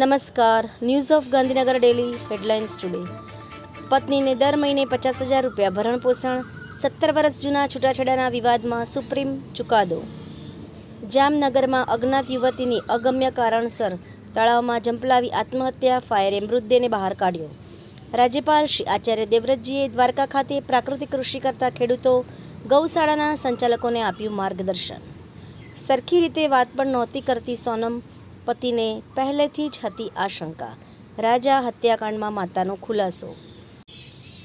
નમસ્કાર, news of Gandhinagar daily headlines today. પત્નીને દર મહિને 50,000 રૂપિયા ભરણપોષણ, 17 વર્ષ જૂના છૂટાછેડાના વિવાદમાં સુપ્રીમ ચુકાદો. જામનગરમાં અજ્ઞાત યુવતીની અગમ્ય કારણસર તળાવમાં ઝંપલાવી આત્મહત્યા, ફાયરે મૃતદેહને બહાર કાઢ્યો. રાજ્યપાલ શ્રી આચાર્ય દેવવ્રતજીએ દ્વારકા ખાતે પ્રાકૃતિક કૃષિ કરતા ખેડૂતો, ગૌશાળાના સંચાલકોને આપ્યું માર્ગદર્શન. સરખી રીતે વાત પણ નહોતી કરતી સોનમ, પતિને પહેલેથી જ હતી આશંકા. રાજા હત્યાકાંડમાં માતાનો ખુલાસો.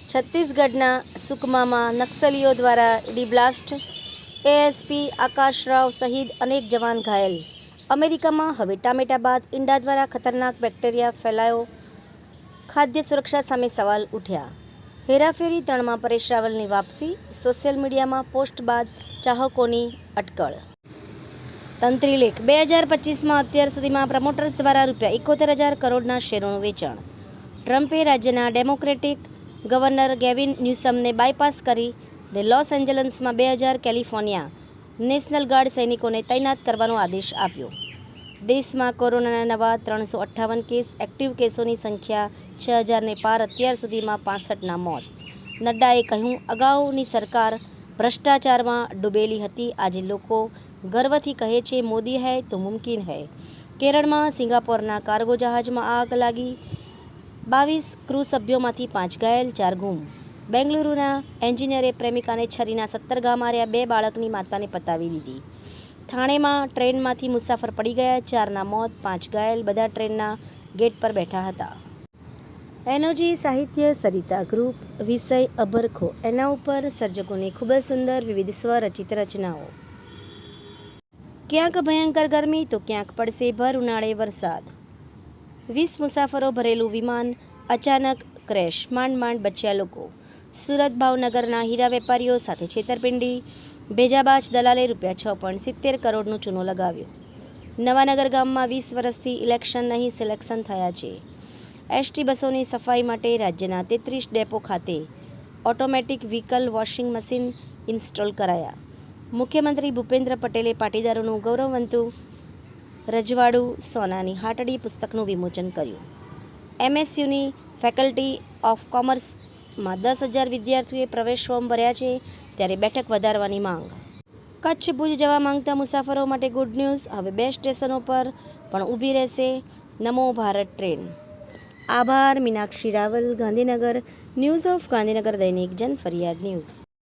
છત્તીસગઢના સુકમામાં નક્સલીઓ દ્વારા ઈડી બ્લાસ્ટ, એએસપી આકાશરાવ સહિત અનેક જવાન ઘાયલ. અમેરિકામાં હવે ટામેટા બાદ ઈંડા દ્વારા ખતરનાક બેક્ટેરિયા ફેલાયો, ખાદ્ય સુરક્ષા સામે સવાલ ઉઠ્યા. હેરાફેરી 3માં પરેશ રાવલની વાપસી, સોશિયલ મીડિયામાં પોસ્ટ બાદ ચાહકોની અટકળ. તંત્રી લેખ 2025માં અત્યાર સુધીમાં પ્રમોટર્સ દ્વારા ₹71,000 કરોડના શેરોનું વેચાણ. ટ્રમ્પે રાજ્યના ડેમોક્રેટિક ગવર્નર ગેવિન ન્યૂસમને બાયપાસ કરીને લોસ એન્જલસમાં 2000 કેલિફોર્નિયા નેશનલ ગાર્ડ સૈનિકોને તૈનાત કરવાનો આદેશ આપ્યો. દેશમાં કોરોનાના નવા 358 કેસ, એક્ટિવ કેસોની સંખ્યા 6,000ને પાર, અત્યાર સુધીમાં 65ના મોત. નડ્ડાએ કહ્યું, અગાઉની સરકાર ભ્રષ્ટાચારમાં ડૂબેલી હતી, આજે લોકો ગર્વથી કહે છે મોદી હૈ તો મુમકિન હૈ. કેરળમાં સિંગાપોરના કાર્ગો જહાજમાં આગ લાગી, 22 ક્રૂ સભ્યોમાંથી 5 ઘાયલ, 4 ગુમ. બેંગલુરુના એન્જિનિયરે પ્રેમિકાને છરીના 17 ઘા માર્યા, 2 બાળકની માતાને પતાવી દીધી. થાણેમાં ટ્રેનમાંથી મુસાફર પડી ગયા, 4ના મોત, 5 ઘાયલ, બધા ટ્રેનના ગેટ પર બેઠા હતા. એનોજી સાહિત્ય સરિતા ગ્રુપ. વિષય અભરખો. એના ઉપર સર્જકોની ખૂબ જ સુંદર વિવિધ સ્વરચિત રચનાઓ. ક્યાંક ભયંકર ગરમી તો ક્યાંક પડશે ભર ઉનાળે વરસાદ. 20 મુસાફરો ભરેલું વિમાન અચાનક ક્રેશ, માંડ બચ્યા લોકો. સુરત ભાવનગરના હીરા વેપારીઓ સાથે છેતરપિંડી, ભેજાબાજ દલાલે ₹6.70 કરોડનો ચૂનો લગાવ્યો. નવાનગર ગામમાં 20 વર્ષથી ઇલેક્શન નહીં સિલેક્શન થયા છે. એસટી બસોની સફાઈ માટે રાજ્યના 33 ડેપો ખાતે automatic vehicle washing machine install કરાયા. મુખ્યમંત્રી ભૂપેન્દ્ર પટેલે પાટીદારોનું ગૌરવવંતું રજવાડું સોનાની હાટડી પુસ્તકનું વિમોચન કર્યું. એમએસયુની ફેકલ્ટી ઓફ કોમર્સમાં 10,000 વિદ્યાર્થીઓએ પ્રવેશ ફોર્મ ભર્યા છે, ત્યારે બેઠક વધારવાની માંગ. કચ્છ ભુજ જવા માંગતા મુસાફરો માટે ગુડ ન્યૂઝ, હવે 2 સ્ટેશનો પર પણ ઊભી રહેશે નમો ભારત ટ્રેન. આભાર. મીનાક્ષી રાવલ, ગાંધીનગર. ન્યૂઝ ઓફ ગાંધીનગર દૈનિક જન ફરિયાદ ન્યૂઝ.